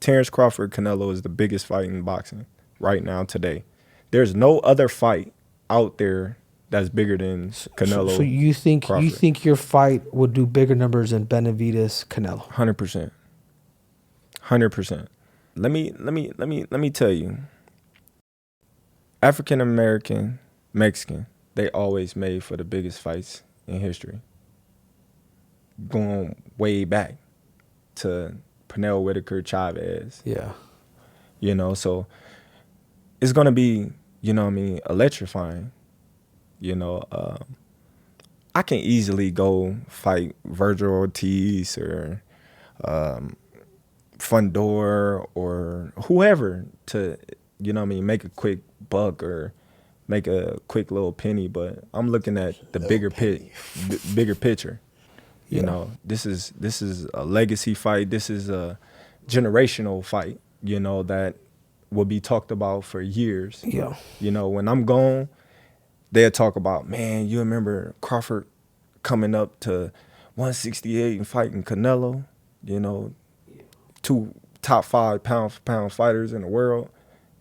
Terence Crawford, Canelo is the biggest fight in boxing right now today. There's no other fight out there that's bigger than Canelo. So you think Crawford. your fight would do bigger numbers than Benavidez Canelo? 100%. 100%. Let me tell you. African American, Mexican, they always made for the biggest fights in history. Going way back to Pernell Whitaker, Chavez. Yeah. You know, so it's going to be, you know what I mean, electrifying. You know, I can easily go fight Virgil Ortiz or Fundor or whoever to, you know what I mean, make a quick buck or make a quick little penny, but I'm looking at the bigger picture. You know, this is a legacy fight. This is a generational fight, you know, that will be talked about for years. Yeah. You know, when I'm gone, they'll talk about, man, you remember Crawford coming up to 168 and fighting Canelo, you know, 2 top 5 pound for pound fighters in the world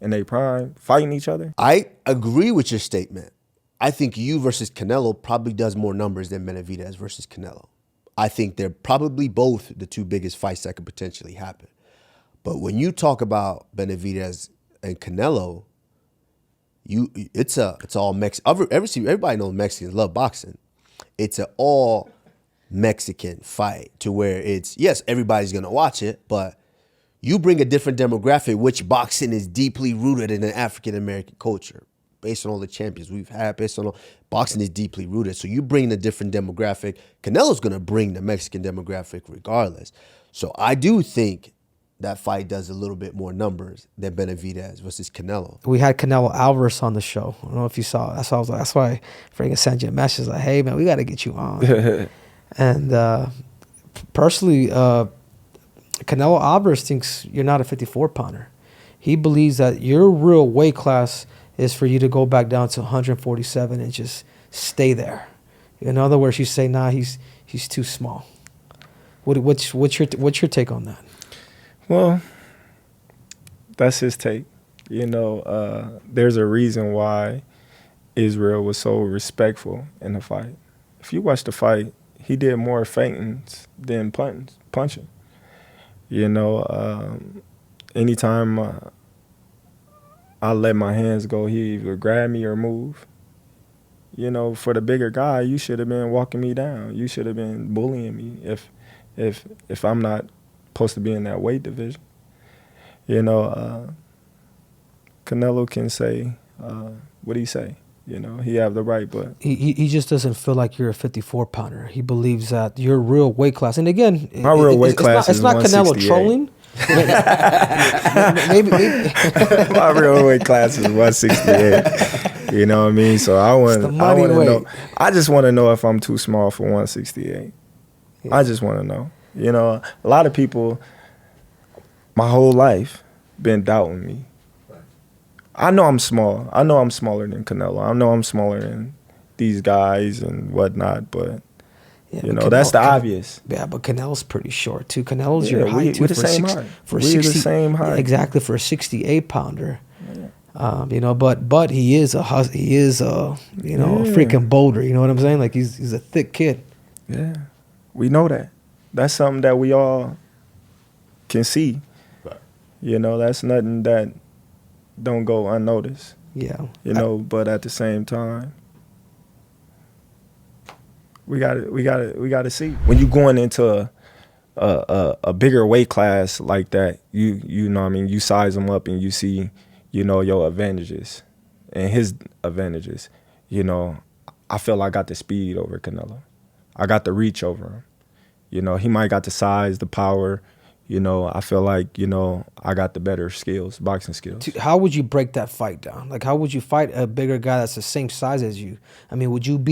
in their prime, fighting each other. I agree with your statement. I think you versus Canelo probably does more numbers than Benavidez versus Canelo. I think they're probably both the 2 biggest fights that could potentially happen. But when you talk about Benavidez and Canelo, it's all Mexican. Everybody knows Mexicans love boxing. It's an all Mexican fight to where it's, yes, everybody's gonna watch it, but you bring a different demographic, which boxing is deeply rooted in the African American culture. Based on all the champions we've had, boxing is deeply rooted. So you bring a different demographic. Canelo's gonna bring the Mexican demographic regardless. So I do think that fight does a little bit more numbers than Benavidez versus Canelo. We had Canelo Alvarez on the show. I don't know if you saw it. That's why Frank sent you a message like, hey man, we got to get you on. And personally, Canelo Alvarez thinks you're not a 54-pounder. He believes that your real weight class is for you to go back down to 147 and just stay there. In other words, you say, nah, he's too small. What's your take on that? Well, that's his take. You know, there's a reason why Israel was so respectful in the fight. If you watch the fight, he did more feintings than punching. You know, anytime I let my hands go, he either grab me or move. You know, for the bigger guy, you should have been walking me down. You should have been bullying me if I'm not supposed to be in that weight division. You know, Canelo can say what he say. You know, he have the right, but he just doesn't feel like you're a 54-pounder. He believes that your real weight class, and again, my real weight class is 168. It's not Canelo trolling. maybe. My real weight class is 168. You know what I mean? So I want to know. I just want to know if I'm too small for 168. Yeah. I just want to know. You know, a lot of people, my whole life, been doubting me. I know I'm small. I know I'm smaller than Canelo. I know I'm smaller than these guys and whatnot, but you know, that's the obvious. Yeah, but Canelo's pretty short too. Canelo's your height too. We're the same height. We're the same height. Exactly, for a 68-pounder. Yeah. You know, but he is a freaking boulder. You know what I'm saying? Like he's a thick kid. Yeah, we know that. That's something that we all can see. Right. You know, that's nothing that don't go unnoticed. Yeah. You know, but at the same time, we got to see. When you going into a bigger weight class like that, you know what I mean, you size them up and you see, you know, your advantages and his advantages. You know, I feel I got the speed over Canelo. I got the reach over him. You know, he might got the size, the power. You know, I feel like, you know, I got the better skills, boxing skills. How would you break that fight down? Like, how would you fight a bigger guy that's the same size as you? I mean, would it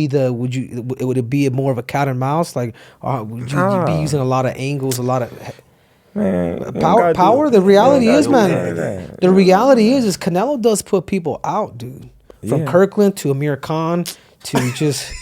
be more of a cat and mouse? Like, would you be using a lot of angles, a lot of power? The reality is, man, the reality is Canelo does put people out, dude. From Kirkland to Amir Khan to just...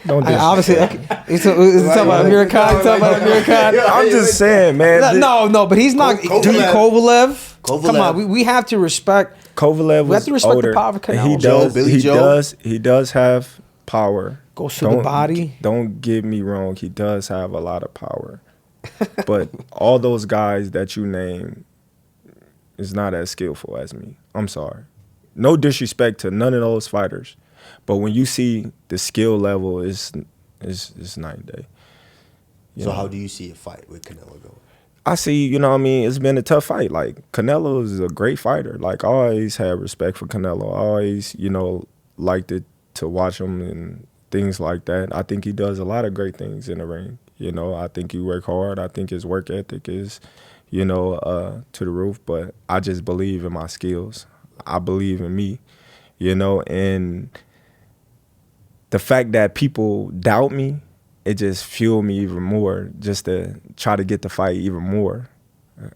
Don't Obviously, disrespect. he's talking about Amir Khan. He's talking about Amir Khan. I'm just saying, man. No, but he's not. Kovalev. Come on, we have to respect. Kovalev We have to was respect older, the power of and Canelo. he does have power. Goes to the body. Don't get me wrong, he does have a lot of power. But all those guys that you name is not as skillful as me. I'm sorry. No disrespect to none of those fighters. But when you see the skill level is night and day. So how do you see a fight with Canelo going? I see, you know what I mean, it's been a tough fight. Like, Canelo is a great fighter. Like, I always had respect for Canelo. I always, you know, liked it to watch him and things like that. I think he does a lot of great things in the ring. You know, I think he work hard. I think his work ethic is, you know, to the roof. But I just believe in my skills. I believe in me, you know. And the fact that people doubt me, it just fueled me even more just to try to get the fight even more.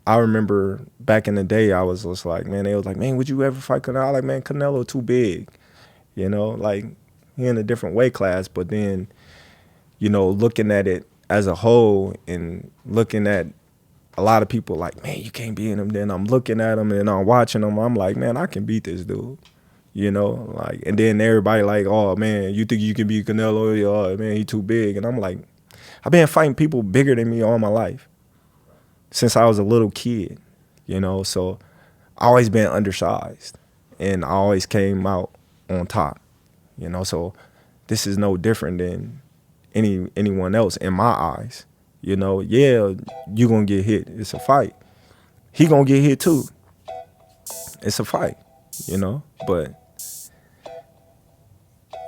I remember back in the day, I was just like, man, they was like, man, would you ever fight Canelo? I was like, man, Canelo too big. You know, like, he in a different weight class. But then, you know, looking at it as a whole and looking at a lot of people like, man, you can't beat him. Then I'm looking at him and I'm watching him. I'm like, man, I can beat this dude. You know, like, and then everybody like, oh, man, you think you can beat Canelo? Oh, man, he too big. And I'm like, I've been fighting people bigger than me all my life since I was a little kid, you know, so I always been undersized and I always came out on top, you know, so this is no different than anyone else in my eyes, you know. Yeah, you gonna get hit. It's a fight. He gonna get hit too. It's a fight, you know, but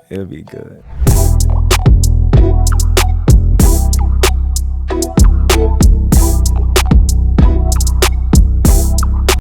it'll be good.